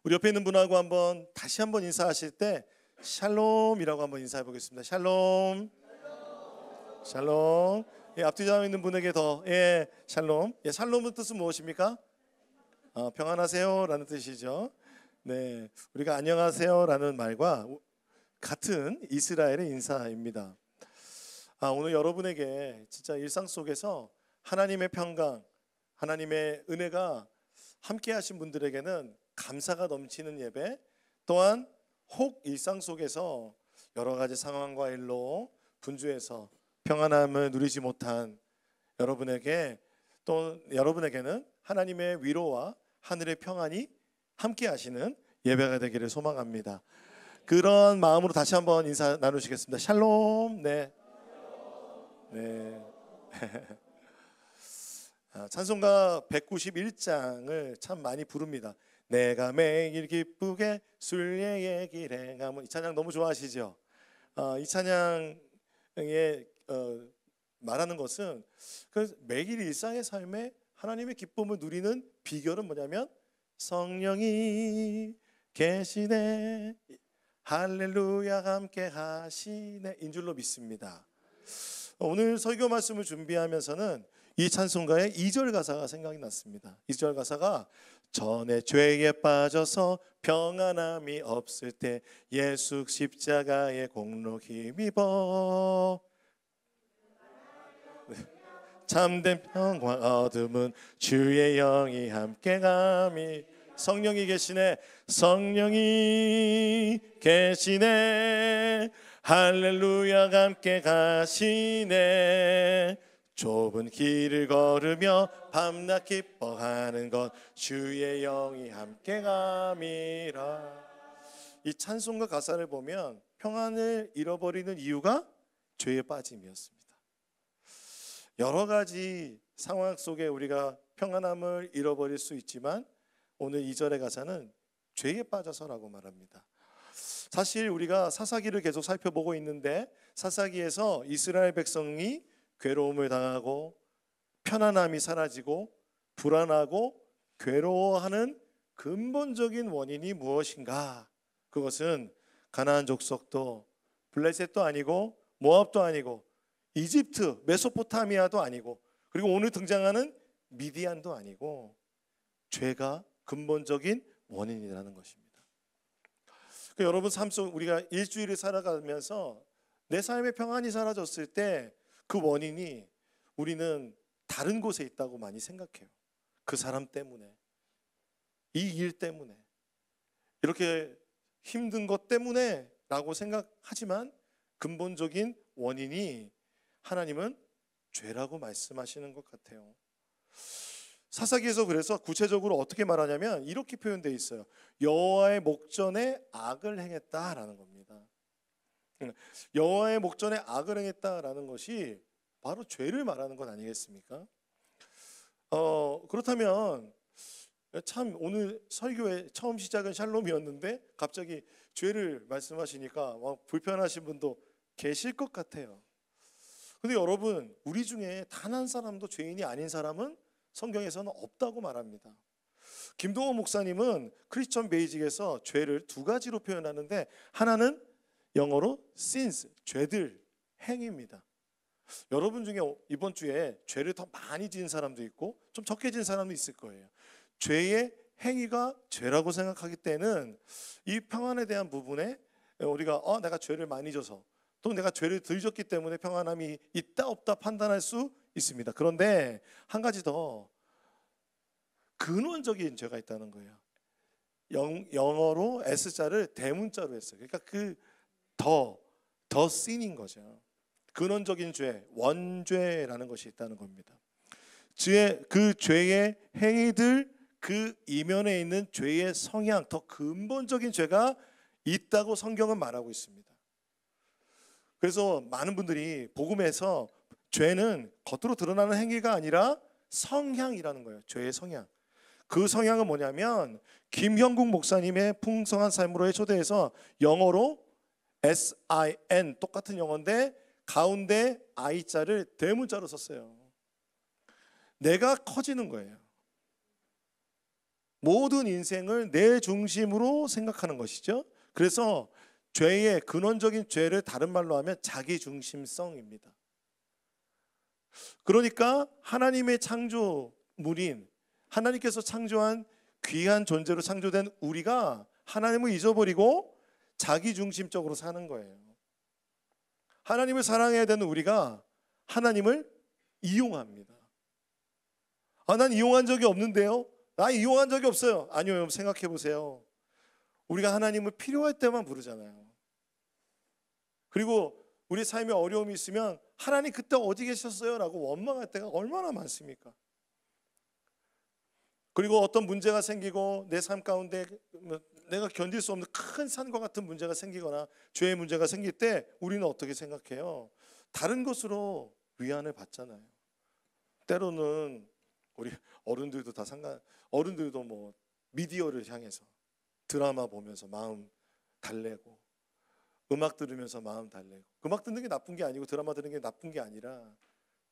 우리 옆에 있는 분하고 다시 한번 인사하실 때 샬롬이라고 한번 인사해 보겠습니다. 샬롬. 샬롬. 예, 앞뒤에 있는 분에게 샬롬. 예, 샬롬의 뜻은 무엇입니까? 평안하세요라는 뜻이죠. 네, 우리가 안녕하세요라는 말과 같은 이스라엘의 인사입니다. 오늘 여러분에게 진짜 일상 속에서 하나님의 평강, 하나님의 은혜가 함께 하신 분들에게는 감사가 넘치는 예배, 또한 혹 일상 속에서 여러 가지 상황과 일로 분주해서 평안함을 누리지 못한 여러분에게, 또 여러분에게는 하나님의 위로와 하늘의 평안이 함께 하시는 예배가 되기를 소망합니다. 그런 마음으로 다시 한번 인사 나누시겠습니다. 샬롬. 네. 찬송가 191장을 참 많이 부릅니다. 내가 매일 기쁘게 순례의 길 행함은, 이 찬양 너무 좋아하시죠? 이 찬양에 말하는 것은 매일 일상의 삶에 하나님의 기쁨을 누리는 비결은 뭐냐면 성령이 계시네, 할렐루야 함께 하시네 인 줄로 믿습니다. 오늘 설교 말씀을 준비하면서는 이 찬송가의 2절 가사가 생각이 났습니다. 2절 가사가 전에 죄에 빠져서 평안함이 없을 때 예수 십자가의 공로 힘입어 참된 평화 얻음은 주의 영이 함께 감히. 성령이 계시네, 성령이 계시네, 할렐루야 함께 가시네. 좁은 길을 걸으며 밤낮 기뻐하는 것 주의 영이 함께 감이라. 이 찬송가 가사를 보면 평안을 잃어버리는 이유가 죄에 빠짐이었습니다. 여러 가지 상황 속에 우리가 평안함을 잃어버릴 수 있지만 오늘 2절의 가사는 죄에 빠져서라고 말합니다. 사실 우리가 사사기를 계속 살펴보고 있는데 사사기에서 이스라엘 백성이 괴로움을 당하고 편안함이 사라지고 불안하고 괴로워하는 근본적인 원인이 무엇인가? 그것은 가나안 족속도 블레셋도 아니고 모압도 아니고 이집트, 메소포타미아도 아니고, 그리고 오늘 등장하는 미디안도 아니고 죄가 근본적인 원인이라는 것입니다. 여러분 삶 속 우리가 일주일을 살아가면서 내 삶의 평안이 사라졌을 때 그 원인이 우리는 다른 곳에 있다고 많이 생각해요. 그 사람 때문에, 이 일 때문에, 이렇게 힘든 것 때문에 라고 생각하지만 근본적인 원인이 하나님은 죄라고 말씀하시는 것 같아요. 사사기에서 그래서 구체적으로 어떻게 말하냐면 이렇게 표현되어 있어요. 여호와의 목전에 악을 행했다라는 겁니다. 여호와의 목전에 악을 행했다라는 것이 바로 죄를 말하는 것 아니겠습니까? 그렇다면 참 오늘 설교의 처음 시작은 샬롬이었는데 갑자기 죄를 말씀하시니까 불편하신 분도 계실 것 같아요. 근데 여러분, 우리 중에 단 한 사람도 죄인이 아닌 사람은 성경에서는 없다고 말합니다. 김동호 목사님은 크리스천 베이직에서 죄를 두 가지로 표현하는데, 하나는 영어로 sins, 죄들, 행위입니다. 여러분 중에 이번 주에 죄를 더 많이 지은 사람도 있고 좀 적게 지은 사람도 있을 거예요. 죄의 행위가 죄라고 생각하기 때는 이 평안에 대한 부분에 우리가 내가 죄를 많이 져서, 또 내가 죄를 덜 졌기 때문에 평안함이 있다 없다 판단할 수 있습니다. 그런데 한 가지 더 근원적인 죄가 있다는 거예요. 영어로 S자를 대문자로 했어요. 그러니까 더 sin인 거죠. 근원적인 죄, 원죄라는 것이 있다는 겁니다. 그 죄의 행위들, 그 이면에 있는 죄의 성향, 더 근본적인 죄가 있다고 성경은 말하고 있습니다. 그래서 많은 분들이 복음에서 죄는 겉으로 드러나는 행위가 아니라 성향이라는 거예요. 죄의 성향. 그 성향은 뭐냐면 김형국 목사님의 풍성한 삶으로의 초대해서 영어로 SIN, 똑같은 영어인데 가운데 I자를 대문자로 썼어요. 내가 커지는 거예요. 모든 인생을 내 중심으로 생각하는 것이죠. 그래서 죄의 근원적인 죄를 다른 말로 하면 자기 중심성입니다. 그러니까 하나님의 창조물인, 하나님께서 창조한 귀한 존재로 창조된 우리가 하나님을 잊어버리고 자기 중심적으로 사는 거예요. 하나님을 사랑해야 되는 우리가 하나님을 이용합니다. 난 이용한 적이 없는데요. 나 이용한 적이 없어요. 아니요, 여러분 생각해 보세요. 우리가 하나님을 필요할 때만 부르잖아요. 그리고 우리 삶에 어려움이 있으면 하나님 그때 어디 계셨어요? 라고 원망할 때가 얼마나 많습니까? 그리고 어떤 문제가 생기고 내 삶 가운데 내가 견딜 수 없는 큰 산과 같은 문제가 생기거나 죄의 문제가 생길 때 우리는 어떻게 생각해요? 다른 것으로 위안을 받잖아요. 때로는 우리 어른들도 어른들도 뭐 미디어를 향해서 드라마 보면서 마음 달래고, 음악 들으면서 마음 달래고, 음악 듣는 게 나쁜 게 아니고 드라마 듣는 게 나쁜 게 아니라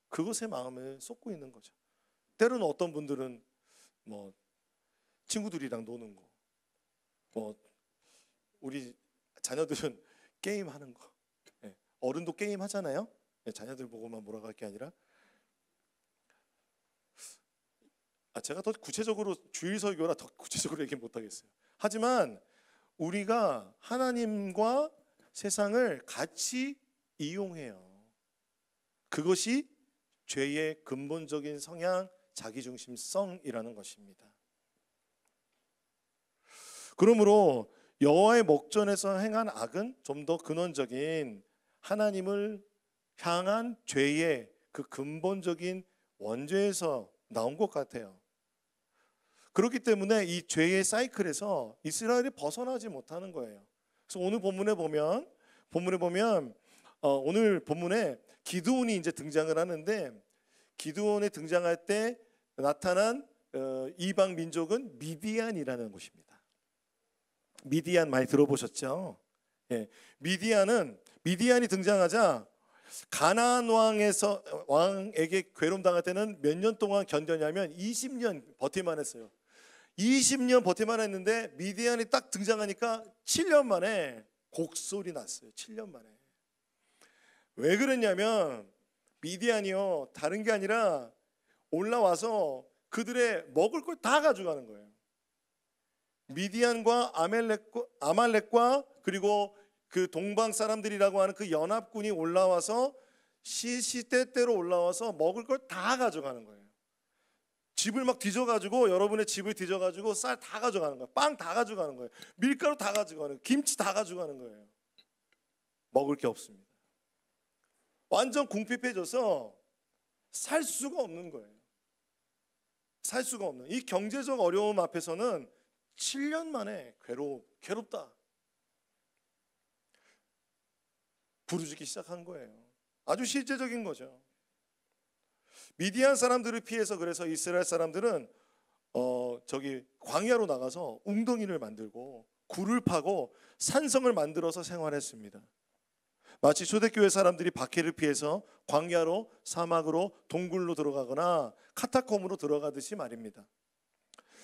그것에 마음을 쏟고 있는 거죠. 때로는 어떤 분들은 뭐 친구들이랑 노는 거, 뭐 우리 자녀들은 게임하는 거, 어른도 게임 하잖아요. 자녀들 보고만 몰아갈 게 아니라. 제가 더 구체적으로 주일 설교라 더 구체적으로 얘기 못 하겠어요. 하지만 우리가 하나님과 세상을 같이 이용해요. 그것이 죄의 근본적인 성향, 자기중심성이라는 것입니다. 그러므로 여호와의 목전에서 행한 악은 좀 더 근원적인 하나님을 향한 죄의 그 근본적인 원죄에서 나온 것 같아요. 그렇기 때문에 이 죄의 사이클에서 이스라엘이 벗어나지 못하는 거예요. 그래서 오늘 본문에 보면 오늘 본문에 기드온이 이제 등장을 하는데, 기드온이 등장할 때 나타난 이방 민족은 미디안이라는 곳입니다. 미디안 많이 들어보셨죠? 미디안이 등장하자 가나안 왕에게 괴로움 당할 때는 몇 년 동안 견뎠냐면 20년 버틸만 했어요. 20년 버틸만 했는데 미디안이 딱 등장하니까 7년 만에 곡소리 났어요. 7년 만에. 왜 그랬냐면 미디안이요, 다른 게 아니라 올라와서 그들의 먹을 걸 다 가져가는 거예요. 미디안과 아말렉과 그리고 그 동방 사람들이라고 하는 그 연합군이 올라와서 시시때때로 올라와서 먹을 걸 다 가져가는 거예요. 집을 막 뒤져가지고, 여러분의 집을 뒤져가지고 쌀 다 가져가는 거예요. 빵 다 가져가는 거예요. 밀가루 다 가져가는 거예요. 김치 다 가져가는 거예요. 먹을 게 없습니다. 완전 궁핍해져서 살 수가 없는 거예요. 살 수가 없는, 이 경제적 어려움 앞에서는 7년 만에 괴롭다 부르짖기 시작한 거예요. 아주 실제적인 거죠. 미디안 사람들을 피해서, 그래서 이스라엘 사람들은 광야로 나가서 웅덩이를 만들고 굴을 파고 산성을 만들어서 생활했습니다. 마치 초대교회 사람들이 박해를 피해서 광야로, 사막으로, 동굴로 들어가거나 카타콤으로 들어가듯이 말입니다.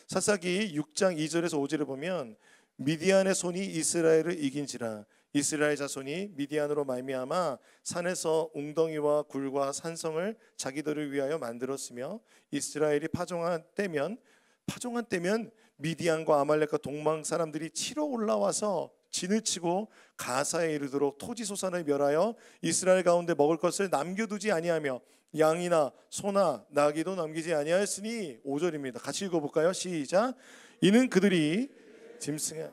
사사기 6장 2절에서 5절에 보면 미디안의 손이 이스라엘을 이긴지라 이스라엘 자손이 미디안으로 말미암아 산에서 웅덩이와 굴과 산성을 자기들을 위하여 만들었으며 이스라엘이 파종한 때면 미디안과 아말렉과 동방 사람들이 치러 올라와서 진을 치고 가사에 이르도록 토지 소산을 멸하여 이스라엘 가운데 먹을 것을 남겨두지 아니하며 양이나 소나 나귀도 남기지 아니하였으니. 5절입니다. 같이 읽어볼까요? 시작. 이는 그들이 짐승에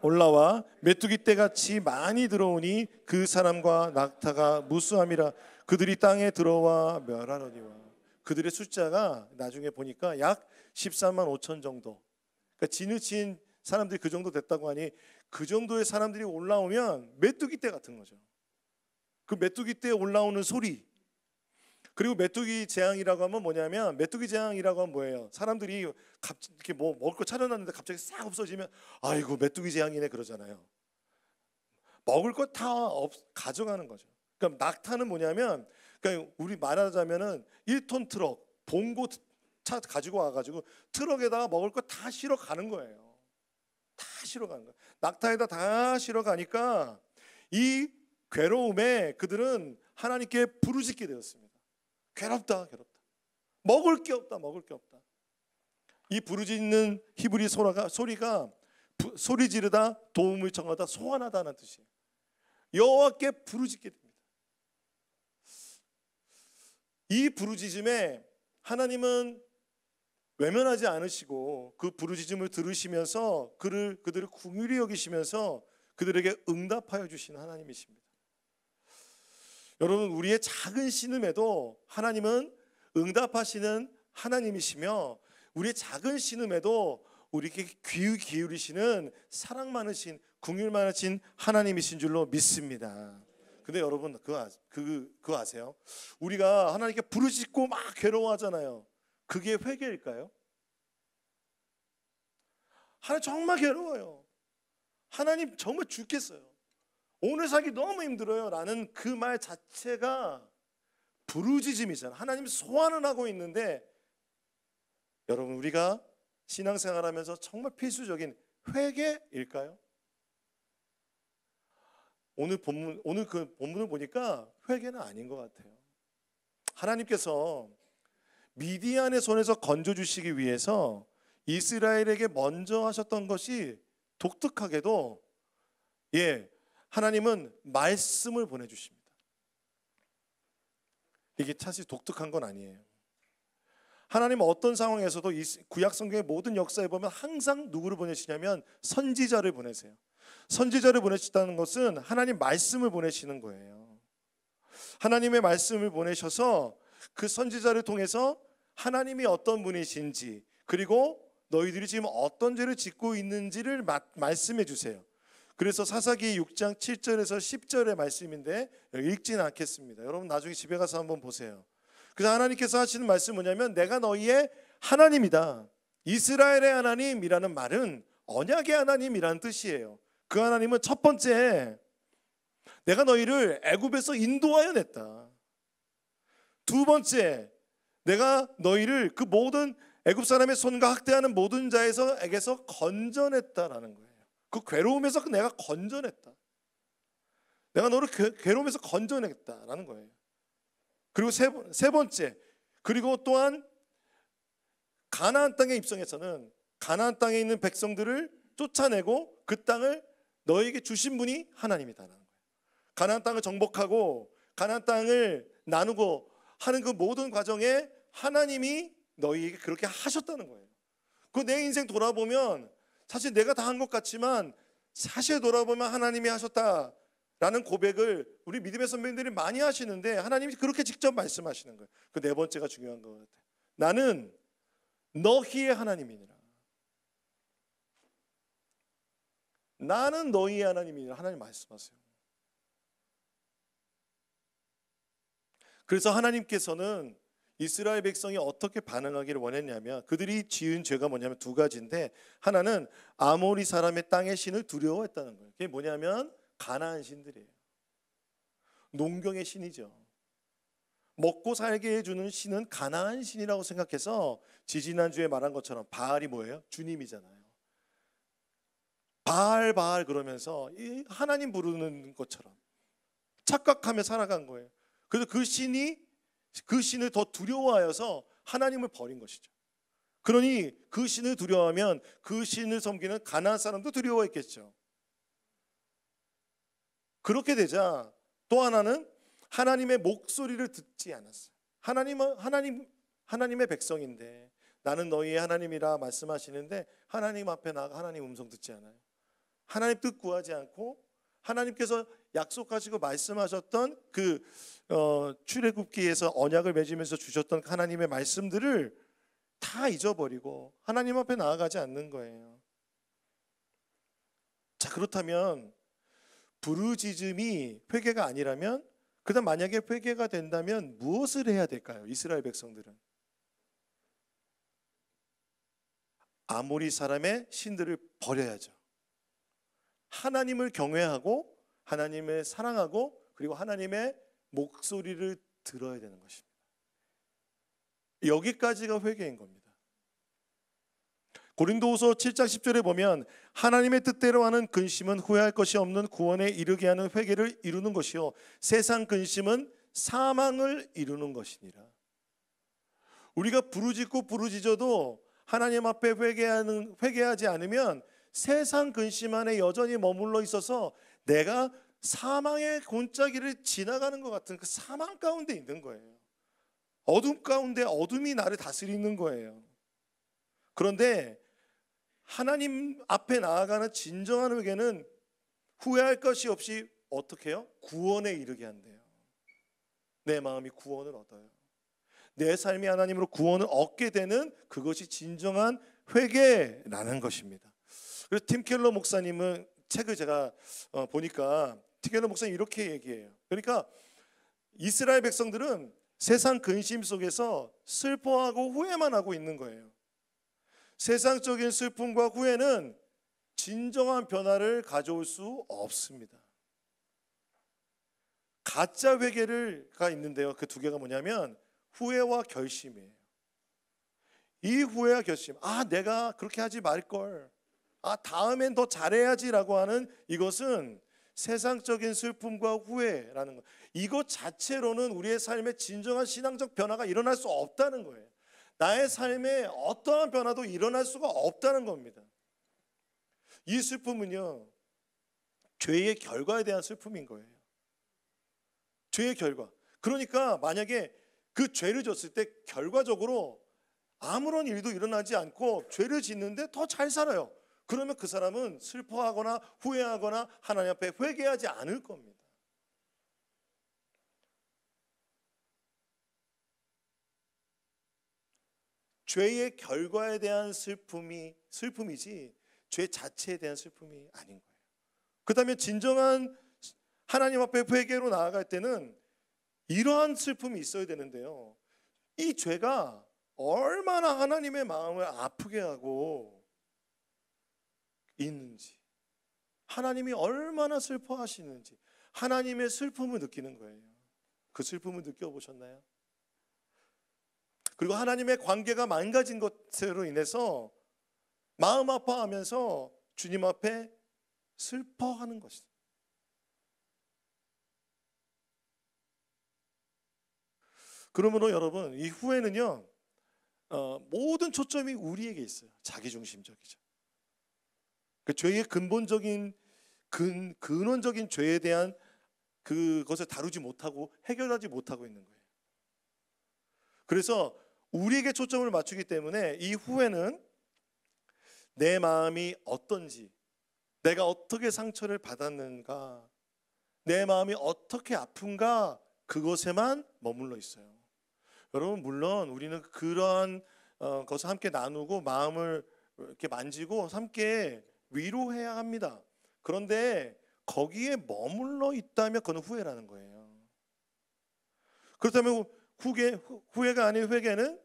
올라와 메뚜기 떼같이 많이 들어오니 그 사람과 낙타가 무수함이라. 그들이 땅에 들어와 멸하려니와. 그들의 숫자가 나중에 보니까 약 13만 5천 정도. 그러니까 진을 친 사람들이 그 정도 됐다고 하니, 그 정도의 사람들이 올라오면 메뚜기 떼 같은 거죠. 그 메뚜기 떼 올라오는 소리, 그리고 메뚜기 재앙이라고 하면 뭐냐면, 메뚜기 재앙이라고 하면 뭐예요? 사람들이 이렇게 뭐 먹을 거 차려놨는데 갑자기 싹 없어지면 아이고 메뚜기 재앙이네 그러잖아요. 먹을 거 다 가져가는 거죠. 그러니까 낙타는 뭐냐면, 그러니까 우리 말하자면은 1톤 트럭, 봉고 차 가지고 와가지고 트럭에다가 먹을 거 다 실어 가는 거예요. 다 실어 가는 거예요. 낙타에다 다 실어 가니까 이 괴로움에 그들은 하나님께 부르짖게 되었습니다. 괴롭다, 괴롭다. 먹을 게 없다, 먹을 게 없다. 이 부르짖는 히브리 소리가 소리 지르다, 도움을 청하다, 소환하다는 뜻이에요. 여호와께 부르짖게 됩니다. 이 부르짖음에 하나님은 외면하지 않으시고 그 부르짖음을 들으시면서 그들을 긍휼히 여기시면서 그들에게 응답하여 주시는 하나님이십니다. 여러분, 우리의 작은 신음에도 하나님은 응답하시는 하나님이시며 우리의 작은 신음에도 우리에게 귀 기울이시는 사랑 많으신, 긍휼 많으신 하나님이신 줄로 믿습니다. 근데 여러분 그거 아세요? 우리가 하나님께 부르짖고 막 괴로워하잖아요. 그게 회개일까요? 하나님 정말 괴로워요. 하나님 정말 죽겠어요. 오늘 살기 너무 힘들어요 라는 그 말 자체가 부르짖음이잖아요. 하나님 소환을 하고 있는데, 여러분 우리가 신앙생활하면서 정말 필수적인 회개일까요? 오늘 그 본문을 보니까 회개는 아닌 것 같아요. 하나님께서 미디안의 손에서 건져주시기 위해서 이스라엘에게 먼저 하셨던 것이 독특하게도 하나님은 말씀을 보내주십니다. 이게 사실 독특한 건 아니에요. 하나님은 어떤 상황에서도 구약 성경의 모든 역사에 보면 항상 누구를 보내시냐면 선지자를 보내세요. 선지자를 보내시다는 것은 하나님 말씀을 보내시는 거예요. 하나님의 말씀을 보내셔서 그 선지자를 통해서 하나님이 어떤 분이신지, 그리고 너희들이 지금 어떤 죄를 짓고 있는지를 말씀해 주세요. 그래서 사사기 6장 7절에서 10절의 말씀인데 읽지는 않겠습니다. 여러분 나중에 집에 가서 한번 보세요. 그래서 하나님께서 하시는 말씀은 뭐냐면 내가 너희의 하나님이다. 이스라엘의 하나님이라는 말은 언약의 하나님이라는 뜻이에요. 그 하나님은 첫 번째, 내가 너희를 애굽에서 인도하여 냈다. 두 번째, 내가 너희를 그 모든 애굽 사람의 손과 학대하는 모든 자에게서 건져냈다라는 거예요. 그 괴로움에서 내가 건져냈다. 내가 너를 괴로움에서 건져냈다라는 거예요. 그리고 세 번째, 그리고 또한 가나안 땅에 입성해서는 가나안 땅에 있는 백성들을 쫓아내고 그 땅을 너에게 주신 분이 하나님이다라는 거예요. 가나안 땅을 정복하고 가나안 땅을 나누고 하는 그 모든 과정에 하나님이 너희에게 그렇게 하셨다는 거예요. 그 내 인생 돌아보면 사실 내가 다 한 것 같지만 사실 돌아보면 하나님이 하셨다라는 고백을 우리 믿음의 선배님들이 많이 하시는데 하나님이 그렇게 직접 말씀하시는 거예요. 그 네 번째가 중요한 것 같아요. 나는 너희의 하나님이니라. 나는 너희의 하나님이니라. 하나님 말씀하세요. 그래서 하나님께서는 이스라엘 백성이 어떻게 반응하기를 원했냐면 그들이 지은 죄가 뭐냐면 두 가지인데, 하나는 아모리 사람의 땅의 신을 두려워했다는 거예요. 그게 뭐냐면 가나안 신들이에요. 농경의 신이죠. 먹고 살게 해주는 신은 가나안 신이라고 생각해서 지지난주에 말한 것처럼 바알이 뭐예요? 주님이잖아요. 바알 그러면서 하나님 부르는 것처럼 착각하며 살아간 거예요. 그래서 그 신을 더 두려워하여서 하나님을 버린 것이죠. 그러니 그 신을 두려워하면 그 신을 섬기는 가나안 사람도 두려워했겠죠. 그렇게 되자 또 하나는 하나님의 목소리를 듣지 않았어요. 하나님의 백성인데 나는 너희의 하나님이라 말씀하시는데 하나님 앞에 나가 하나님 음성 듣지 않아요. 하나님 뜻 구하지 않고 하나님께서 약속하시고 말씀하셨던 그 출애굽기에서 언약을 맺으면서 주셨던 하나님의 말씀들을 다 잊어버리고 하나님 앞에 나아가지 않는 거예요. 자, 그렇다면 부르짖음이 회개가 아니라면, 그다음 만약에 회개가 된다면 무엇을 해야 될까요? 이스라엘 백성들은 아모리 사람의 신들을 버려야죠. 하나님을 경외하고 하나님을 사랑하고 그리고 하나님의 목소리를 들어야 되는 것입니다. 여기까지가 회개인 겁니다. 고린도후서 7장 10절에 보면 하나님의 뜻대로 하는 근심은 후회할 것이 없는 구원에 이르게 하는 회개를 이루는 것이요 세상 근심은 사망을 이루는 것이니라. 우리가 부르짖고 부르짖어도 하나님 앞에 회개하지 않으면 세상 근심 안에 여전히 머물러 있어서 내가 사망의 골짜기를 지나가는 것 같은 그 사망 가운데 있는 거예요. 어둠 가운데 어둠이 나를 다스리는 거예요. 그런데 하나님 앞에 나아가는 진정한 회개는 후회할 것이 없이 어떻게 해요? 구원에 이르게 한대요. 내 마음이 구원을 얻어요. 내 삶이 하나님으로 구원을 얻게 되는 그것이 진정한 회개라는 것입니다. 그래서 팀 켈러 목사님은 책을 제가 보니까 팀 켈러 목사님 이렇게 얘기해요. 그러니까 이스라엘 백성들은 세상 근심 속에서 슬퍼하고 후회만 하고 있는 거예요. 세상적인 슬픔과 후회는 진정한 변화를 가져올 수 없습니다. 가짜 회개가 있는데요. 그 두 개가 뭐냐면 후회와 결심이에요. 이 후회와 결심, 내가 그렇게 하지 말걸, 다음엔 더 잘해야지라고 하는 이것은 세상적인 슬픔과 후회라는 것. 이것 자체로는 우리의 삶에 진정한 신앙적 변화가 일어날 수 없다는 거예요. 나의 삶에 어떠한 변화도 일어날 수가 없다는 겁니다. 이 슬픔은요, 죄의 결과에 대한 슬픔인 거예요. 죄의 결과. 그러니까 만약에 그 죄를 졌을 때 결과적으로 아무런 일도 일어나지 않고 죄를 짓는데 더 잘 살아요. 그러면 그 사람은 슬퍼하거나 후회하거나 하나님 앞에 회개하지 않을 겁니다. 죄의 결과에 대한 슬픔이지 죄 자체에 대한 슬픔이 아닌 거예요. 그렇다면 진정한 하나님 앞에 회개로 나아갈 때는 이러한 슬픔이 있어야 되는데요. 이 죄가 얼마나 하나님의 마음을 아프게 하고 있는지, 하나님이 얼마나 슬퍼하시는지, 하나님의 슬픔을 느끼는 거예요. 그 슬픔을 느껴보셨나요? 그리고 하나님의 관계가 망가진 것으로 인해서 마음 아파하면서 주님 앞에 슬퍼하는 것이죠. 그러므로 여러분, 이 후회는요, 모든 초점이 우리에게 있어요. 자기중심적이죠. 그 죄의 근본적인 근원적인 죄에 대한 그것을 다루지 못하고 해결하지 못하고 있는 거예요. 그래서 우리에게 초점을 맞추기 때문에 이 후회는 내 마음이 어떤지, 내가 어떻게 상처를 받았는가, 내 마음이 어떻게 아픈가, 그것에만 머물러 있어요. 여러분, 물론 우리는 그러한 것을 함께 나누고 마음을 이렇게 만지고 함께 위로해야 합니다. 그런데 거기에 머물러 있다면 그건 후회라는 거예요. 그렇다면 후회가 아닌 회개는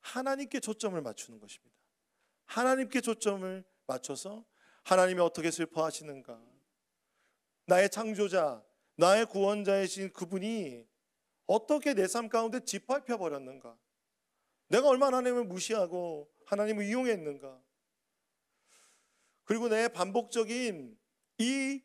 하나님께 초점을 맞추는 것입니다. 하나님께 초점을 맞춰서 하나님이 어떻게 슬퍼하시는가, 나의 창조자, 나의 구원자이신 그분이 어떻게 내 삶 가운데 짓밟혀 버렸는가, 내가 얼마나 하나님을 무시하고 하나님을 이용했는가, 그리고 내 반복적인 이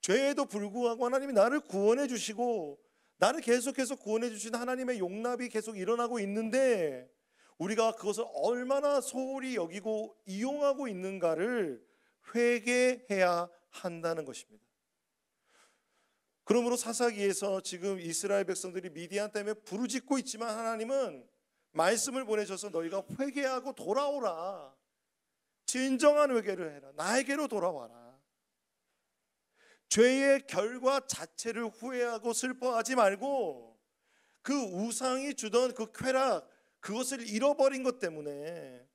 죄에도 불구하고 하나님이 나를 구원해 주시고 나를 계속해서 구원해 주신 하나님의 용납이 계속 일어나고 있는데 우리가 그것을 얼마나 소홀히 여기고 이용하고 있는가를 회개해야 한다는 것입니다. 그러므로 사사기에서 지금 이스라엘 백성들이 미디안 때문에 부르짖고 있지만 하나님은 말씀을 보내셔서 너희가 회개하고 돌아오라, 진정한 회개를 해라, 나에게로 돌아와라. 죄의 결과 자체를 후회하고 슬퍼하지 말고 그 우상이 주던 그 쾌락, 그것을 잃어버린 것 때문에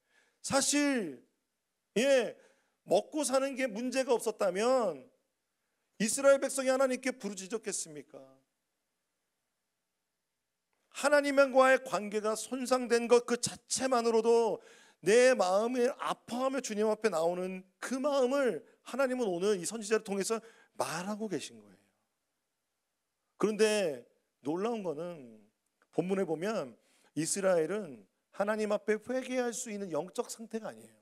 사실 먹고 사는 게 문제가 없었다면 이스라엘 백성이 하나님께 부르짖었겠습니까? 하나님과의 관계가 손상된 것 그 자체만으로도 내 마음을 아파하며 주님 앞에 나오는 그 마음을 하나님은 오늘 이 선지자를 통해서 말하고 계신 거예요. 그런데 놀라운 거는 본문에 보면 이스라엘은 하나님 앞에 회개할 수 있는 영적 상태가 아니에요.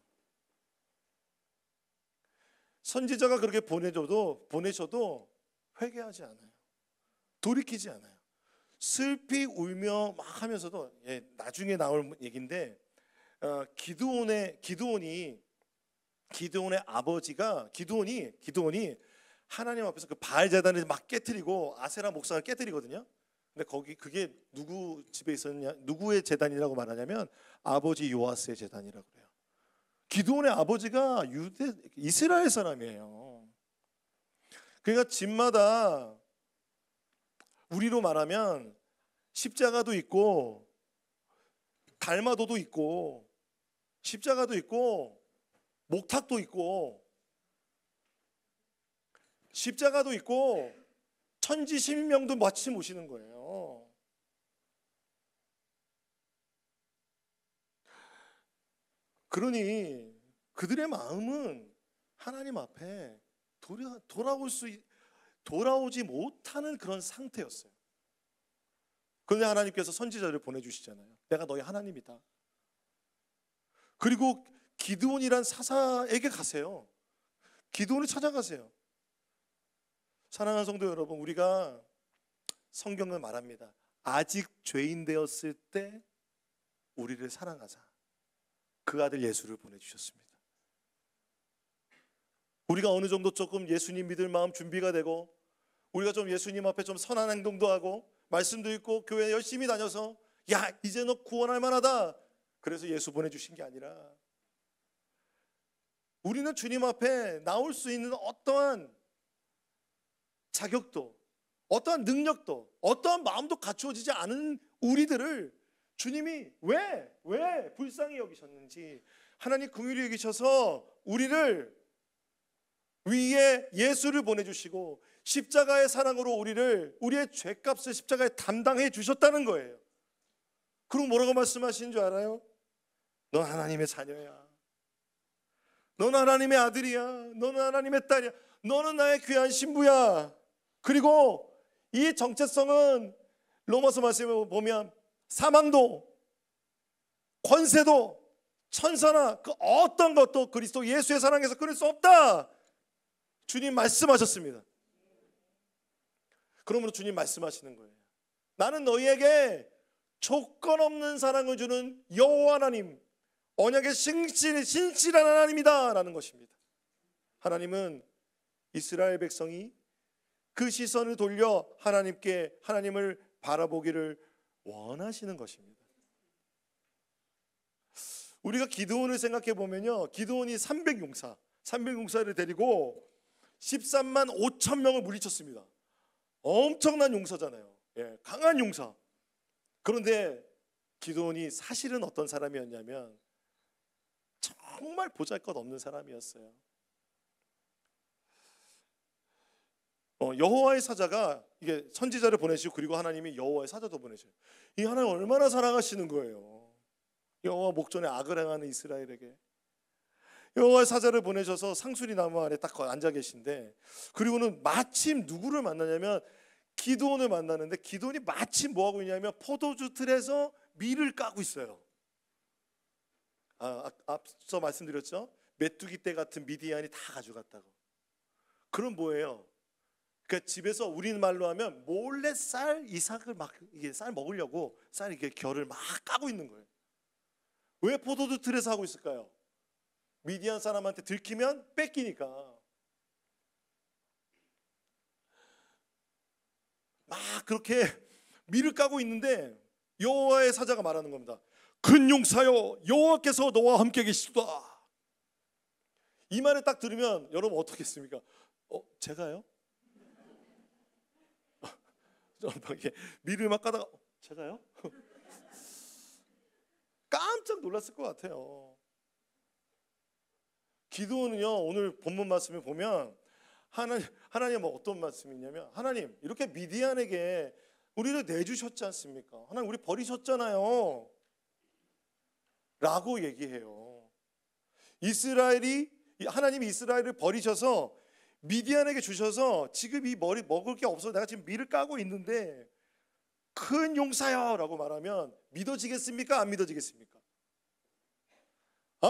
선지자가 그렇게 보내셔도 회개하지 않아요. 돌이키지 않아요. 슬피 울며 막 하면서도, 나중에 나올 얘기인데, 기드온의 아버지가 기드온이 하나님 앞에서 그 바알 제단을 막 깨뜨리고 아세라 목상을 깨뜨리거든요. 근데 그게 누구 집에 있었냐, 누구의 제단이라고 말하냐면 아버지 요아스의 제단이라고 그래요. 기드온의 아버지가 이스라엘 사람이에요. 그러니까 집마다 우리로 말하면 십자가도 있고 달마도도 있고 십자가도 있고 목탁도 있고 십자가도 있고 천지 십명도 마치 모시는 거예요. 그러니 그들의 마음은 하나님 앞에 돌아오지 못하는 그런 상태였어요. 그런데 하나님께서 선지자를 보내주시잖아요. 내가 너희 하나님이다. 그리고 기드온이란 사사에게 가세요. 기드온을 찾아가세요. 사랑하는 성도 여러분, 우리가 성경은 말합니다. 아직 죄인 되었을 때 우리를 사랑하사 그 아들 예수를 보내주셨습니다. 우리가 어느 정도 조금 예수님 믿을 마음 준비가 되고, 우리가 좀 예수님 앞에 좀 선한 행동도 하고 말씀도 읽고 교회 열심히 다녀서 야 이제 너 구원할 만하다, 그래서 예수 보내주신 게 아니라, 우리는 주님 앞에 나올 수 있는 어떠한 자격도, 어떠한 능력도, 어떠한 마음도 갖추어지지 않은 우리들을 주님이 왜 불쌍히 여기셨는지, 하나님 긍휼히 여기셔서 우리를 위에 예수를 보내주시고 십자가의 사랑으로 우리의 죄값을 십자가에 담당해 주셨다는 거예요. 그리고 뭐라고 말씀하시는 줄 알아요? 넌 하나님의 자녀야. 넌 하나님의 아들이야. 너는 하나님의 딸이야. 너는 나의 귀한 신부야. 그리고 이 정체성은 로마서 말씀을 보면 사망도 권세도 천사나 그 어떤 것도 그리스도 예수의 사랑에서 끊을 수 없다, 주님 말씀하셨습니다. 그러므로 주님 말씀하시는 거예요. 나는 너희에게 조건 없는 사랑을 주는 여호와 하나님, 언약의 신실한 하나님이다 라는 것입니다. 하나님은 이스라엘 백성이 그 시선을 돌려 하나님을 바라보기를 원하시는 것입니다. 우리가 기드온을 생각해 보면요, 기드온이 300용사를 데리고 13만 5천 명을 물리쳤습니다. 엄청난 용사잖아요. 강한 용사. 그런데 기드온이 사실은 어떤 사람이었냐면 정말 보잘것없는 사람이었어요. 여호와의 사자가 이게 선지자를 보내시고, 그리고 하나님이 여호와의 사자도 보내셔요. 이 하나님 얼마나 사랑하시는 거예요. 여호와 목전에 악을 행하는 이스라엘에게 여호와의 사자를 보내셔서 상수리 나무 아래 딱 앉아 계신데, 그리고는 마침 누구를 만나냐면 기드온을 만나는데, 기드온이 마침 뭐 하고 있냐면 포도주 틀에서 밀을 까고 있어요. 앞서 말씀드렸죠? 메뚜기 떼 같은 미디안이 다 가져갔다고. 그럼 뭐예요? 그러니까 집에서 우리는 말로 하면 몰래 이삭을 막 이게 쌀 먹으려고 이렇게 결을 막 까고 있는 거예요. 왜 포도주 틀에서 하고 있을까요? 미디안 사람한테 들키면 뺏기니까. 막 그렇게 밀을 까고 있는데 여호와의 사자가 말하는 겁니다. 큰 용사여, 여호와께서 너와 함께 계시다. 이 말을 딱 들으면 여러분 어떻겠습니까? 제가요? 이렇게 밀을 막 까다가 제가요? 깜짝 놀랐을 것 같아요. 기드온은요, 오늘 본문 말씀을 보면 하나님은 어떤 말씀이냐면, 하나님 이렇게 미디안에게 우리를 내주셨지 않습니까? 하나님 우리 버리셨잖아요 라고 얘기해요. 하나님이 이스라엘을 버리셔서 미디안에게 주셔서 지금 이 먹을 게 없어서 내가 지금 밀을 까고 있는데 큰 용사여 라고 말하면 믿어지겠습니까? 안 믿어지겠습니까?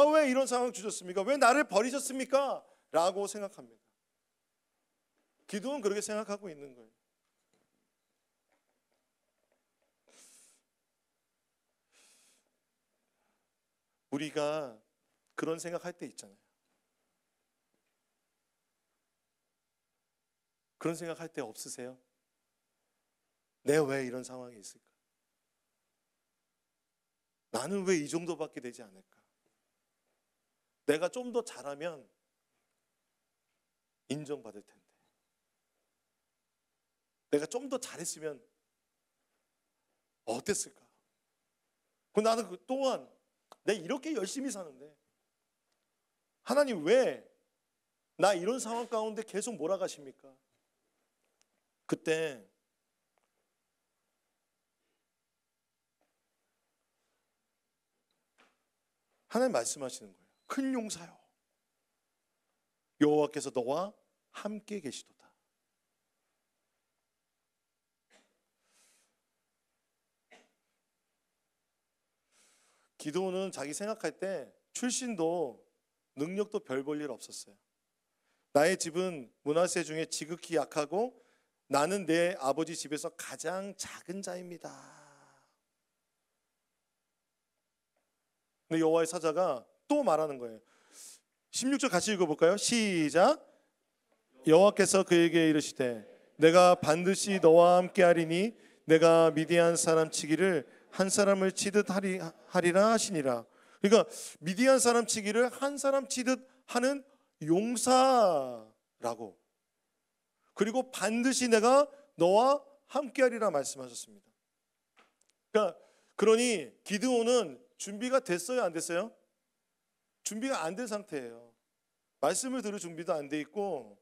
왜 이런 상황 주셨습니까? 왜 나를 버리셨습니까? 라고 생각합니다. 기도는 그렇게 생각하고 있는 거예요. 우리가 그런 생각할 때 있잖아요. 그런 생각할 때 없으세요? 내가 왜 이런 상황이 있을까? 나는 왜 이 정도밖에 되지 않을까? 내가 좀 더 잘하면 인정받을 텐데, 내가 좀 더 잘했으면 어땠을까? 나는 또한 내가 이렇게 열심히 사는데 하나님 왜 나 이런 상황 가운데 계속 몰아가십니까? 그때 하나님 말씀하시는 거예요. 큰 용사요, 여호와께서 너와 함께 계시도다. 기도는 자기 생각할 때 출신도 능력도 별 볼 일 없었어요. 나의 집은 므낫세 중에 지극히 약하고 나는 내 아버지 집에서 가장 작은 자입니다. 근데 여호와의 사자가 또 말하는 거예요. 16절 같이 읽어볼까요? 시작. 여호와께서 그에게 이르시되 내가 반드시 너와 함께 하리니 내가 미디안 사람 치기를 한 사람을 치듯 하리라 하시니라. 그러니까 미디안 사람 치기를 한 사람 치듯 하는 용사라고, 그리고 반드시 내가 너와 함께 하리라 말씀하셨습니다. 그러니 기드온은 준비가 됐어요, 안 됐어요? 준비가 안 된 상태예요. 말씀을 들을 준비도 안 돼 있고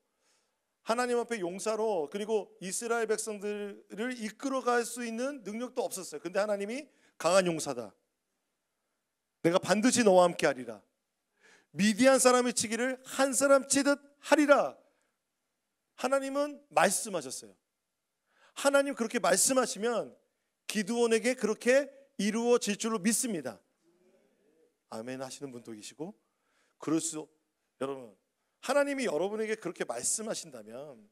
하나님 앞에 용사로, 그리고 이스라엘 백성들을 이끌어갈 수 있는 능력도 없었어요. 근데 하나님이 강한 용사다, 내가 반드시 너와 함께 하리라, 미디안 사람의 치기를 한 사람 치듯 하리라. 하나님은 말씀하셨어요. 하나님 그렇게 말씀하시면 기드온에게 그렇게 이루어질 줄로 믿습니다. 아멘 하시는 분도 계시고. 여러분, 하나님이 여러분에게 그렇게 말씀하신다면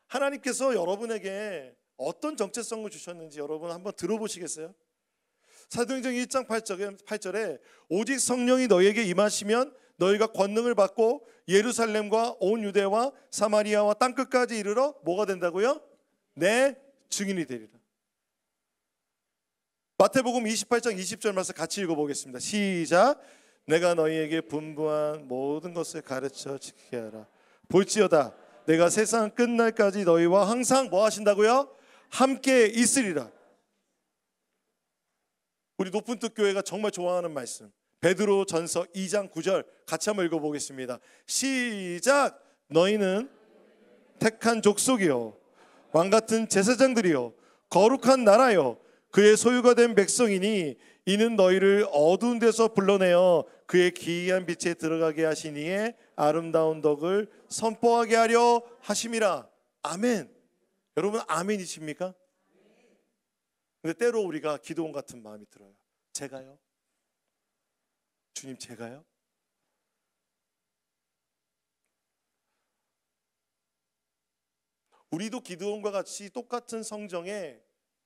하나님께서 여러분에게 어떤 정체성을 주셨는지 여러분 한번 들어보시겠어요? 사도행전 1장 8절에 오직 성령이 너희에게 임하시면 너희가 권능을 받고 예루살렘과 온 유대와 사마리아와 땅끝까지 이르러 뭐가 된다고요? 내 증인이 되리라. 마태복음 28장 20절 말씀 같이 읽어보겠습니다. 시작. 내가 너희에게 분부한 모든 것을 가르쳐 지키게 하라. 볼지어다 내가 세상 끝날까지 너희와 항상 뭐 하신다고요? 함께 있으리라. 우리 높은 뜻 교회가 정말 좋아하는 말씀, 베드로 전서 2장 9절 같이 한번 읽어보겠습니다. 시작. 너희는 택한 족속이요 왕같은 제사장들이요 거룩한 나라요 그의 소유가 된 백성이니 이는 너희를 어두운 데서 불러내어 그의 기이한 빛에 들어가게 하시니에 아름다운 덕을 선포하게 하려 하심이라. 아멘. 여러분 아멘이십니까? 근데 때로 우리가 기도원 같은 마음이 들어요. 제가요? 주님 제가요? 우리도 기드온과 같이 똑같은 성정에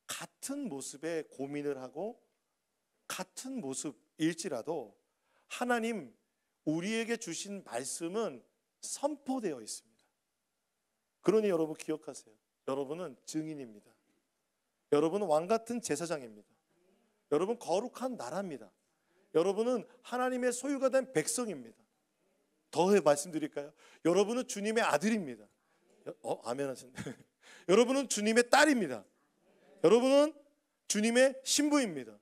같은 모습에 고민을 하고 같은 모습일지라도 하나님 우리에게 주신 말씀은 선포되어 있습니다. 그러니 여러분 기억하세요. 여러분은 증인입니다. 여러분은 왕같은 제사장입니다. 여러분 거룩한 나라입니다. 여러분은 하나님의 소유가 된 백성입니다. 더 말씀드릴까요? 여러분은 주님의 아들입니다. 아멘 하셨네. 여러분은 주님의 딸입니다. 여러분은 주님의 신부입니다.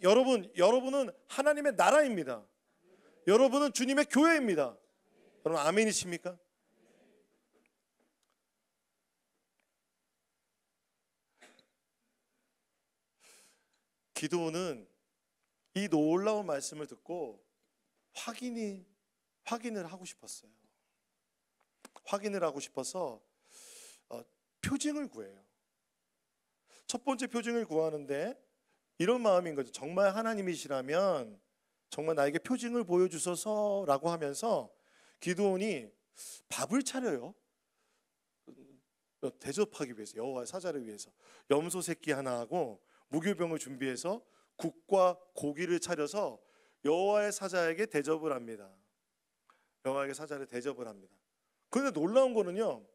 여러분은 하나님의 나라입니다. 여러분은 주님의 교회입니다. 여러분 아멘이십니까? 기도는 이 놀라운 말씀을 듣고 확인을 하고 싶었어요. 확인을 하고 싶어서 표징을 구해요. 첫 번째 표징을 구하는데 이런 마음인 거죠. 정말 하나님이시라면 정말 나에게 표징을 보여주소서라고 하면서 기드온이 밥을 차려요. 대접하기 위해서, 여호와의 사자를 위해서 염소 새끼 하나 하고 무교병을 준비해서 국과 고기를 차려서 여호와의 사자에게 대접을 합니다. 여호와에게 사자를 대접을 합니다. 그런데 놀라운 거는요,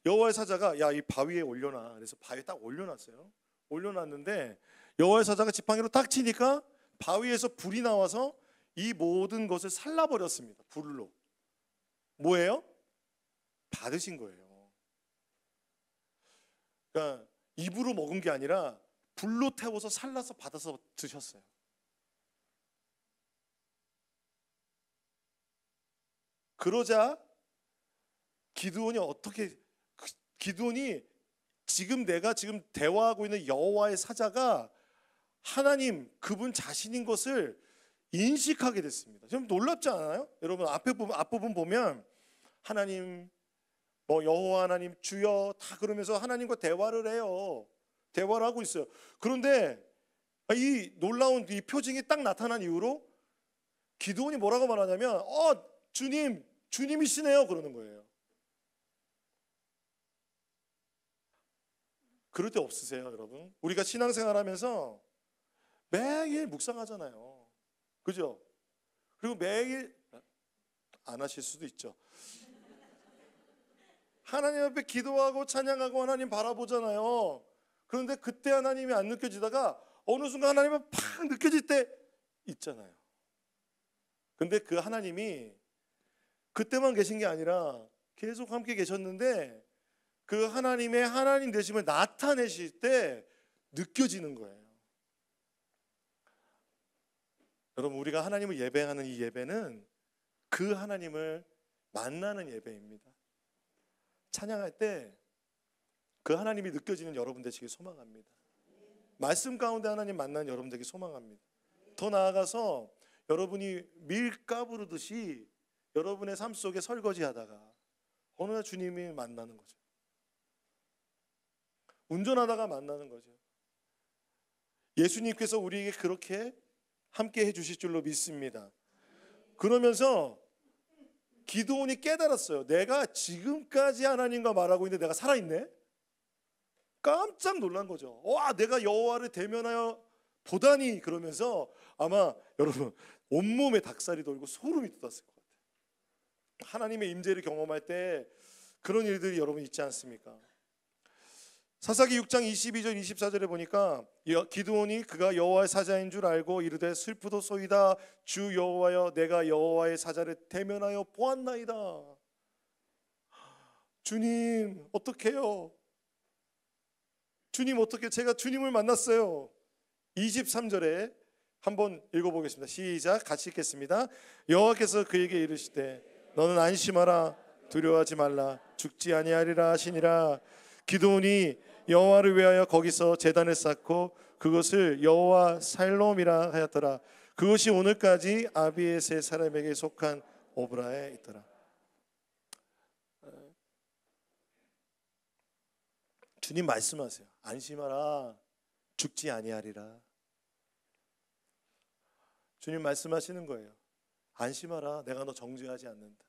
여호와의 사자가 야, 이 바위에 올려놔. 그래서 바위에 딱 올려놨어요. 올려놨는데 여호와의 사자가 지팡이로 딱 치니까 바위에서 불이 나와서 이 모든 것을 살라버렸습니다. 불로. 뭐예요? 받으신 거예요. 그러니까 입으로 먹은 게 아니라 불로 태워서 살라서 받아서 드셨어요. 그러자 기드온이 지금 내가 지금 대화하고 있는 여호와의 사자가 하나님, 그분 자신인 것을 인식하게 됐습니다. 좀 놀랍지 않아요? 여러분 앞부분 보면 하나님, 여호와 하나님, 주여 다 그러면서 하나님과 대화를 해요. 대화를 하고 있어요. 그런데 이 놀라운 이 표징이 딱 나타난 이후로 기드온이 뭐라고 말하냐면 주님이시네요 그러는 거예요. 그럴 때 없으세요, 여러분? 우리가 신앙생활하면서 매일 묵상하잖아요. 그죠? 그리고 매일 안 하실 수도 있죠. 하나님 앞에 기도하고 찬양하고 하나님 바라보잖아요. 그런데 그때 하나님이 안 느껴지다가 어느 순간 하나님이 팍 느껴질 때 있잖아요. 근데 그 하나님이 그때만 계신 게 아니라 계속 함께 계셨는데 그 하나님의 하나님 되심을 나타내실 때 느껴지는 거예요. 여러분, 우리가 하나님을 예배하는 이 예배는 그 하나님을 만나는 예배입니다. 찬양할 때 그 하나님이 느껴지는 여러분 되시길 소망합니다. 말씀 가운데 하나님 만나는 여러분 되길 소망합니다. 더 나아가서 여러분이 밀가 부르듯이 여러분의 삶 속에 설거지하다가 어느 날 주님이 만나는 거죠. 운전하다가 만나는 거죠. 예수님께서 우리에게 그렇게 함께 해주실 줄로 믿습니다. 그러면서 기드온이 깨달았어요. 내가 지금까지 하나님과 말하고 있는데 내가 살아있네? 깜짝 놀란 거죠. 와, 내가 여호와를 대면하여 보다니. 그러면서 아마 여러분 온몸에 닭살이 돌고 소름이 돋았을 것 같아요. 하나님의 임재를 경험할 때 그런 일들이 여러분 있지 않습니까? 사사기 6장 22절 24절에 보니까 기드온이 그가 여호와의 사자인 줄 알고 이르되 슬프도소이다. 주 여호와여, 내가 여호와의 사자를 대면하여 보았나이다. 주님 어떡해요? 주님 어떻게, 제가 주님을 만났어요. 23절에 한번 읽어보겠습니다. 시작. 같이 읽겠습니다. 여호와께서 그에게 이르시되 너는 안심하라, 두려워하지 말라, 죽지 아니하리라 하시니라. 기드온이 여호와를 위하여 거기서 제단을 쌓고 그것을 여호와 살롬이라 하였더라. 그것이 오늘까지 아비에세 사람에게 속한 오브라에 있더라. 주님 말씀하세요. 안심하라, 죽지 아니하리라. 주님 말씀하시는 거예요. 안심하라, 내가 너 정죄하지 않는다.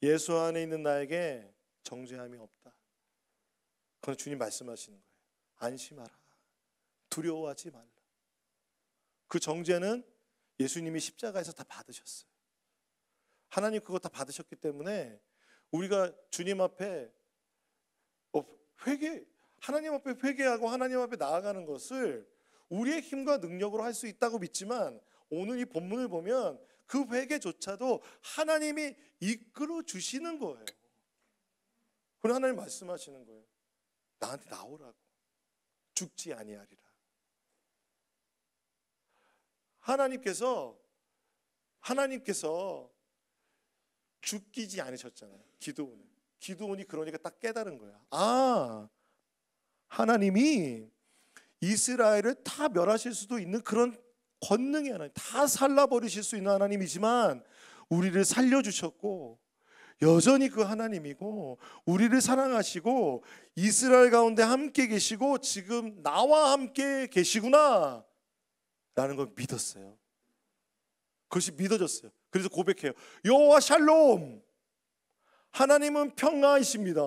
예수 안에 있는 나에게 정죄함이 없다. 그건 주님 말씀하시는 거예요. 안심하라, 두려워하지 말라. 그 정죄는 예수님이 십자가에서 다 받으셨어요. 하나님 그거 다 받으셨기 때문에 우리가 주님 앞에 하나님 앞에 회개하고 하나님 앞에 나아가는 것을 우리의 힘과 능력으로 할 수 있다고 믿지만, 오늘 이 본문을 보면 그 회개조차도 하나님이 이끌어 주시는 거예요. 그리고 하나님 말씀하시는 거예요. 나한테 나오라고. 죽지 아니하리라. 하나님께서 죽이지 않으셨잖아요. 기드온이 그러니까 딱 깨달은 거야. 아, 하나님이 이스라엘을 다 멸하실 수도 있는 그런 권능의 하나님, 다 살라버리실 수 있는 하나님이지만 우리를 살려주셨고 여전히 그 하나님이고 우리를 사랑하시고 이스라엘 가운데 함께 계시고 지금 나와 함께 계시구나 라는 걸 믿었어요. 그것이 믿어졌어요. 그래서 고백해요. 여호와 샬롬, 하나님은 평화이십니다.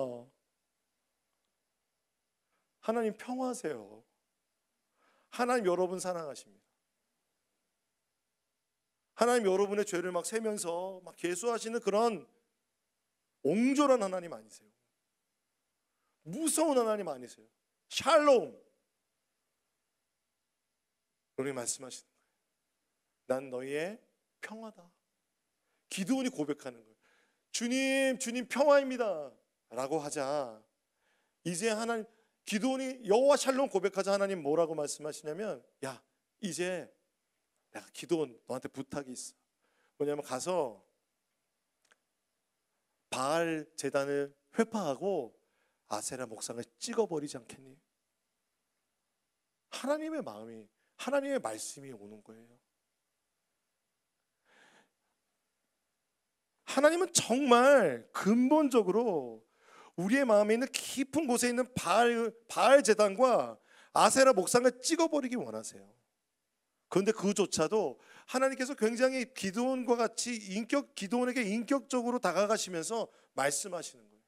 하나님 평화하세요. 하나님 여러분 사랑하십니다. 하나님 여러분의 죄를 막 세면서 막 계수하시는 그런 옹졸한 하나님 아니세요. 무서운 하나님 아니세요. 샬롬. 우리 말씀하시는 거예요. 난 너희의 평화다. 기드온이 고백하는 거예요. 주님, 주님 평화입니다 라고 하자, 이제 하나님, 기드온이 여호와 샬롬 고백하자 하나님 뭐라고 말씀하시냐면, 야, 이제 내가 기드온 너한테 부탁이 있어. 뭐냐면 가서 바알 제단을 회파하고 아세라 목상을 찍어버리지 않겠니? 하나님의 마음이, 하나님의 말씀이 오는 거예요. 하나님은 정말 근본적으로 우리의 마음에 있는 깊은 곳에 있는 바알 제단과 아세라 목상을 찍어버리기 원하세요. 그런데 그조차도 하나님께서 굉장히 기드온과 같이 기드온에게 인격적으로 다가가시면서 말씀하시는 거예요.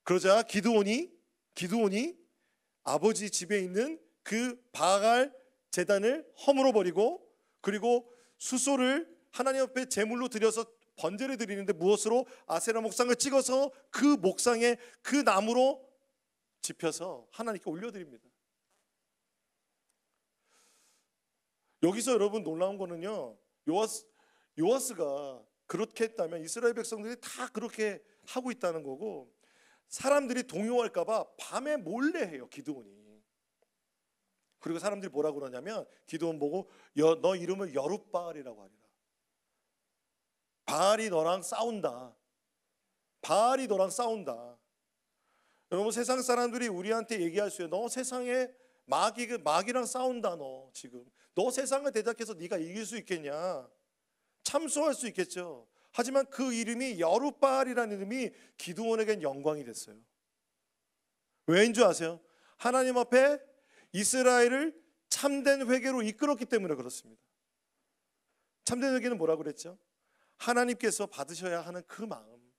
그러자 기드온이 아버지 집에 있는 그 바알 제단을 허물어 버리고, 그리고 수소를 하나님 앞에 제물로 드려서 번제를 드리는데 무엇으로? 아세라 목상을 찍어서 그 목상에 그 나무로 집혀서 하나님께 올려드립니다. 여기서 여러분 놀라운 거는요, 요아스가 그렇게 했다면 이스라엘 백성들이 다 그렇게 하고 있다는 거고, 사람들이 동요할까 봐 밤에 몰래 해요, 기드온이. 그리고 사람들이 뭐라고 그러냐면, 기드온 보고 너 이름을 여룻바알이라고 하리라. 바알이 너랑 싸운다. 바알이 너랑 싸운다. 여러분, 세상 사람들이 우리한테 얘기할 수 있어요. 너 세상에 마귀랑 싸운다. 너 지금 너 세상을 대적해서 네가 이길 수 있겠냐? 참소할 수 있겠죠. 하지만 그 이름이 여룻바알이라는 이름이 기드온에겐 영광이 됐어요. 왜인 줄 아세요? 하나님 앞에 이스라엘을 참된 회개로 이끌었기 때문에 그렇습니다. 참된 회개는 뭐라고 그랬죠? 하나님께서 받으셔야 하는 그 마음,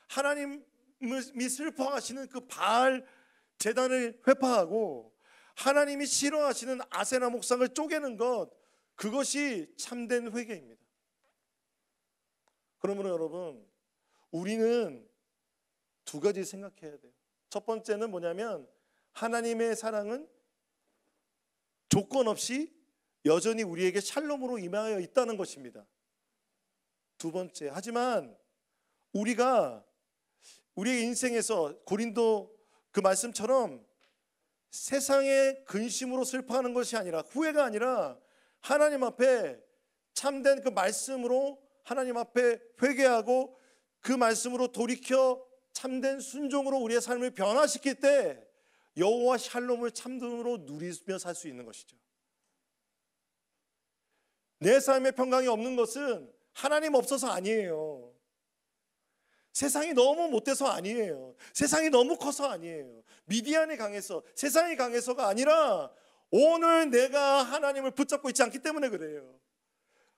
하나님이 슬퍼하시는 그 바알 제단을 회파하고 하나님이 싫어하시는 아세라 목상을 쪼개는 것, 그것이 참된 회개입니다. 그러므로 여러분, 우리는 두 가지 생각해야 돼요. 첫 번째는 뭐냐면, 하나님의 사랑은 조건 없이 여전히 우리에게 샬롬으로 임하여 있다는 것입니다. 두 번째, 하지만 우리가 우리의 인생에서 고린도 그 말씀처럼 세상의 근심으로 슬퍼하는 것이 아니라, 후회가 아니라 하나님 앞에 참된 그 말씀으로 하나님 앞에 회개하고 그 말씀으로 돌이켜 참된 순종으로 우리의 삶을 변화시킬 때 여호와 샬롬을 참음으로 누리며 살 수 있는 것이죠. 내 삶의 평강이 없는 것은 하나님 없어서 아니에요. 세상이 너무 못돼서 아니에요. 세상이 너무 커서 아니에요. 미디안이 강해서, 세상이 강해서가 아니라 오늘 내가 하나님을 붙잡고 있지 않기 때문에 그래요.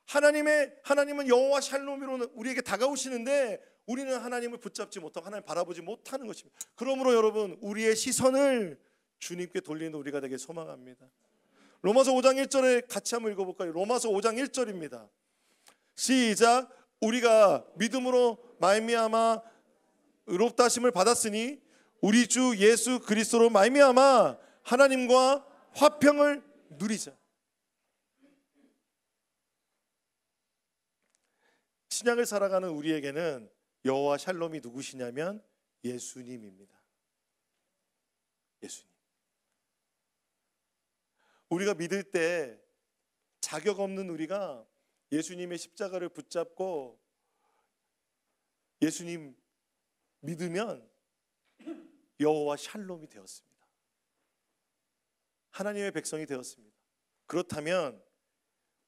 하나님은 여호와 샬롬으로 우리에게 다가오시는데 우리는 하나님을 붙잡지 못하고 하나님을 바라보지 못하는 것입니다. 그러므로 여러분, 우리의 시선을 주님께 돌리는 우리가 되길 소망합니다. 로마서 5장 1절에 같이 한번 읽어볼까요? 로마서 5장 1절입니다. 시작. 우리가 믿음으로 말미암아 의롭다 하심을 받았으니 우리 주 예수 그리스도로 말미암아 하나님과 화평을 누리자. 신약을 살아가는 우리에게는 여호와 샬롬이 누구시냐면 예수님입니다. 예수님. 우리가 믿을 때 자격 없는 우리가 예수님의 십자가를 붙잡고 예수님 믿으면 여호와 샬롬이 되었습니다. 하나님의 백성이 되었습니다. 그렇다면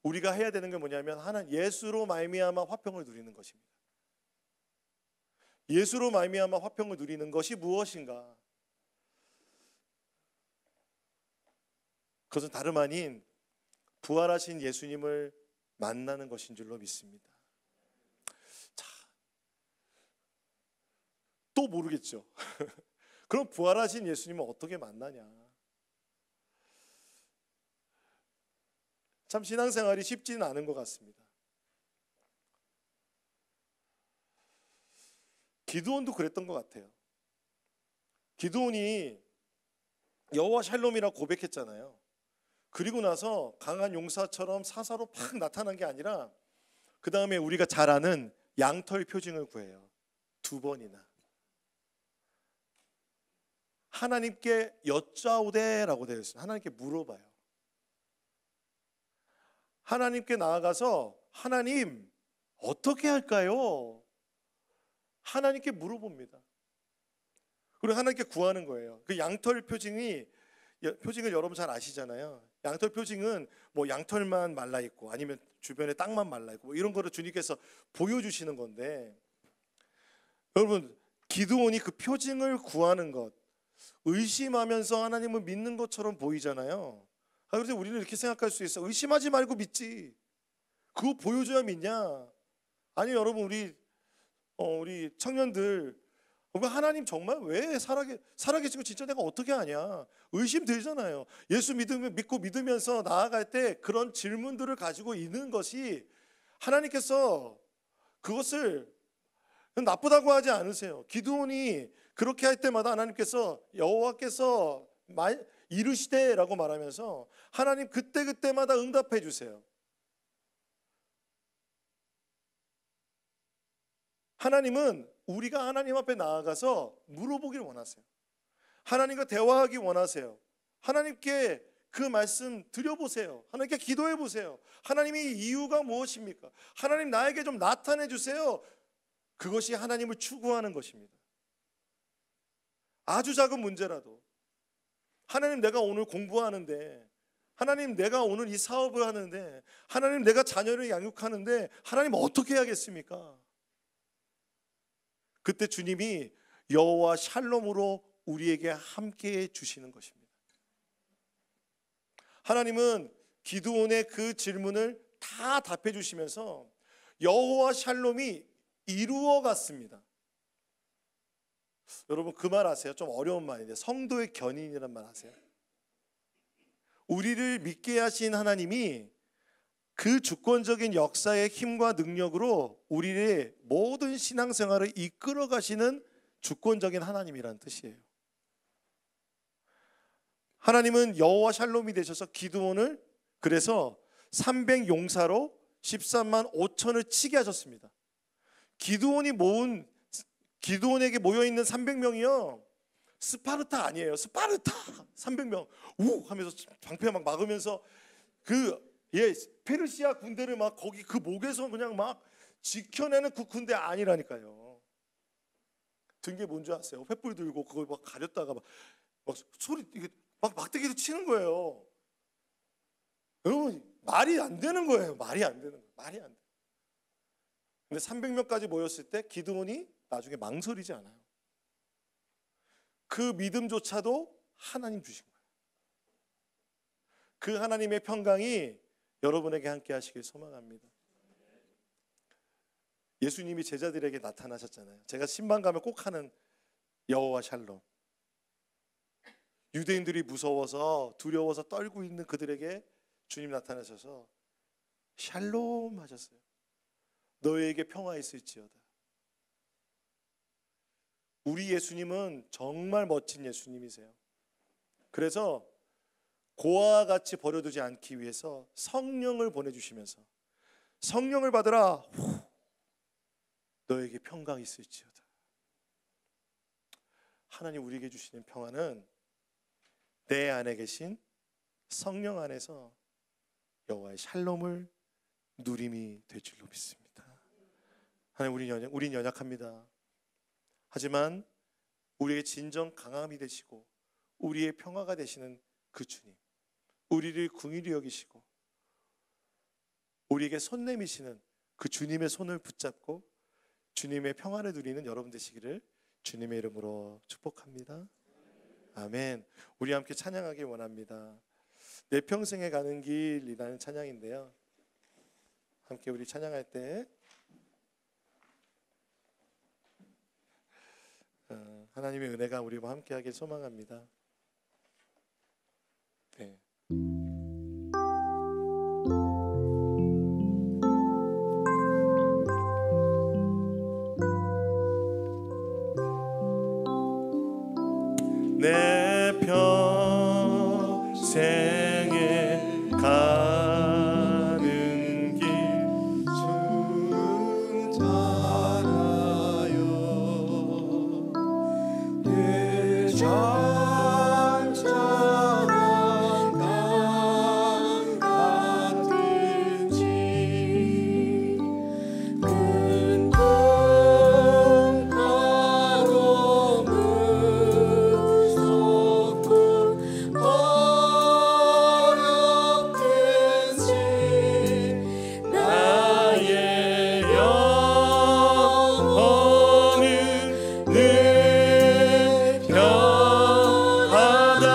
우리가 해야 되는 게 뭐냐면 예수로 말미암아 화평을 누리는 것입니다. 예수로 말미암아 화평을 누리는 것이 무엇인가? 그것은 다름 아닌 부활하신 예수님을 만나는 것인 줄로 믿습니다. 자, 또 모르겠죠. 그럼 부활하신 예수님은 어떻게 만나냐? 참 신앙생활이 쉽지는 않은 것 같습니다. 기드온도 그랬던 것 같아요. 기드온이 여호와 샬롬이라고 고백했잖아요. 그리고 나서 강한 용사처럼 사사로 팍 나타난 게 아니라 그 다음에 우리가 잘 아는 양털 표징을 구해요. 2번이나. 하나님께 여짜오되라고 되어 있어요. 하나님께 물어봐요. 하나님께 나아가서 하나님 어떻게 할까요? 하나님께 물어봅니다. 그리고 하나님께 구하는 거예요. 그 양털 표징을 여러분 잘 아시잖아요. 양털 표징은 뭐 양털만 말라 있고 아니면 주변에 땅만 말라 있고 뭐 이런 거를 주님께서 보여주시는 건데, 여러분 기드온이 그 표징을 구하는 것 의심하면서 하나님을 믿는 것처럼 보이잖아요. 그래서 우리는 이렇게 생각할 수 있어. 의심하지 말고 믿지. 그거 보여줘야 믿냐? 아니 여러분 우리 청년들 하나님 정말 왜 살아계신 거 진짜 내가 어떻게 아냐? 의심 들잖아요. 예수 믿고 믿으면서 나아갈 때 그런 질문들을 가지고 있는 것이 하나님께서 그것을 나쁘다고 하지 않으세요. 기드온이 그렇게 할 때마다 하나님께서 여호와께서 이르시되라고 말하면서 하나님 그때마다 응답해 주세요. 하나님은 우리가 하나님 앞에 나아가서 물어보기를 원하세요. 하나님과 대화하기 원하세요. 하나님께 그 말씀 드려보세요. 하나님께 기도해 보세요. 하나님의 이유가 무엇입니까? 하나님 나에게 좀 나타내 주세요. 그것이 하나님을 추구하는 것입니다. 아주 작은 문제라도 하나님 내가 오늘 공부하는데, 하나님 내가 오늘 이 사업을 하는데, 하나님 내가 자녀를 양육하는데 하나님 어떻게 해야겠습니까? 그때 주님이 여호와 샬롬으로 우리에게 함께해 주시는 것입니다. 하나님은 기드온의 그 질문을 다 답해 주시면서 여호와 샬롬이 이루어갔습니다. 여러분 그 말 아세요? 좀 어려운 말인데 성도의 견인이란 말 아세요? 우리를 믿게 하신 하나님이 그 주권적인 역사의 힘과 능력으로 우리의 모든 신앙생활을 이끌어 가시는 주권적인 하나님이라는 뜻이에요. 하나님은 여호와 샬롬이 되셔서 기드온을 그래서 300용사로 13만 5천을 치게 하셨습니다. 기드온에게 모여있는 300명이요 스파르타 아니에요. 스파르타 300명 우 하면서 방패 막 막으면서 페르시아 군대를 막 거기 그 목에서 그냥 막 지켜내는 그 군대 아니라니까요. 든 게 뭔지 아세요? 횃불 들고 그걸 막 가렸다가 막 소리 이게 막 막대기도 치는 거예요. 여러분 말이 안 되는 거예요. 말이 안 되는 거예요. 말이 안 돼. 근데 300명까지 모였을 때 기드온이 나중에 망설이지 않아요. 그 믿음조차도 하나님 주신 거예요. 그 하나님의 평강이 여러분에게 함께 하시길 소망합니다. 예수님이 제자들에게 나타나셨잖아요. 제가 신방 가면 꼭 하는 여호와 샬롬. 유대인들이 무서워서 두려워서 떨고 있는 그들에게 주님 나타나셔서 샬롬 하셨어요. 너희에게 평화 있을지어다. 우리 예수님은 정말 멋진 예수님이세요. 그래서 고아와 같이 버려두지 않기 위해서 성령을 보내주시면서 성령을 받으라. 너에게 평강 있을지어다. 하나님 우리에게 주시는 평화는 내 안에 계신 성령 안에서 여호와의 샬롬을 누림이 될 줄로 믿습니다. 하나님 우린 연약합니다. 하지만 우리에게 진정 강함이 되시고 우리의 평화가 되시는 그 주님, 우리를 긍휼히 여기시고 우리에게 손 내미시는 그 주님의 손을 붙잡고 주님의 평화를 누리는 여러분 되시기를 주님의 이름으로 축복합니다. 아멘. 우리 함께 찬양하기 원합니다. 내 평생에 가는 길이라는 찬양인데요. 함께 우리 찬양할 때 하나님의 은혜가 우리와 함께하길 소망합니다. 네. 내 평생에 가는 길 주는 잘 알아요. 내 잔잔한 강 같은지 큰 바로 무섭고 어렵든지 나의 영혼은 늘 평하다.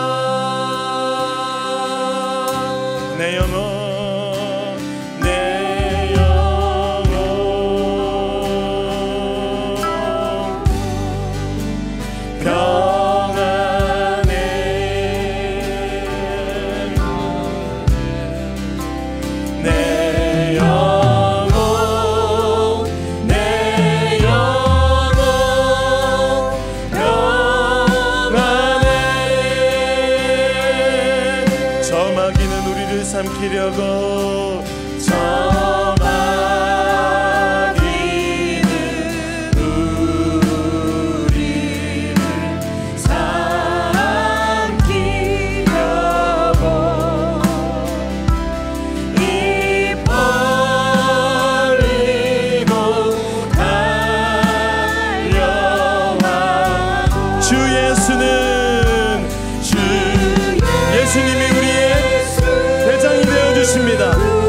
내 영혼 평안해. 내 영혼 평안해. 저마귀는 우리를 삼키려고 저마귀는 우리를 삼키려고 입 벌리고 달려와도 주 예수님이 우리의 대장이 되어주십니다.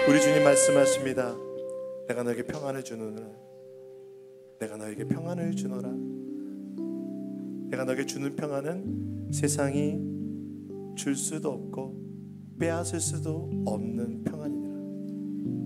우리 주님 말씀하십니다. 내가 너에게 평안을 주노라. 내가 너에게 평안을 주노라. 내가 너에게 주는 평안은 세상이 줄 수도 없고 빼앗을 수도 없는 평안입니다.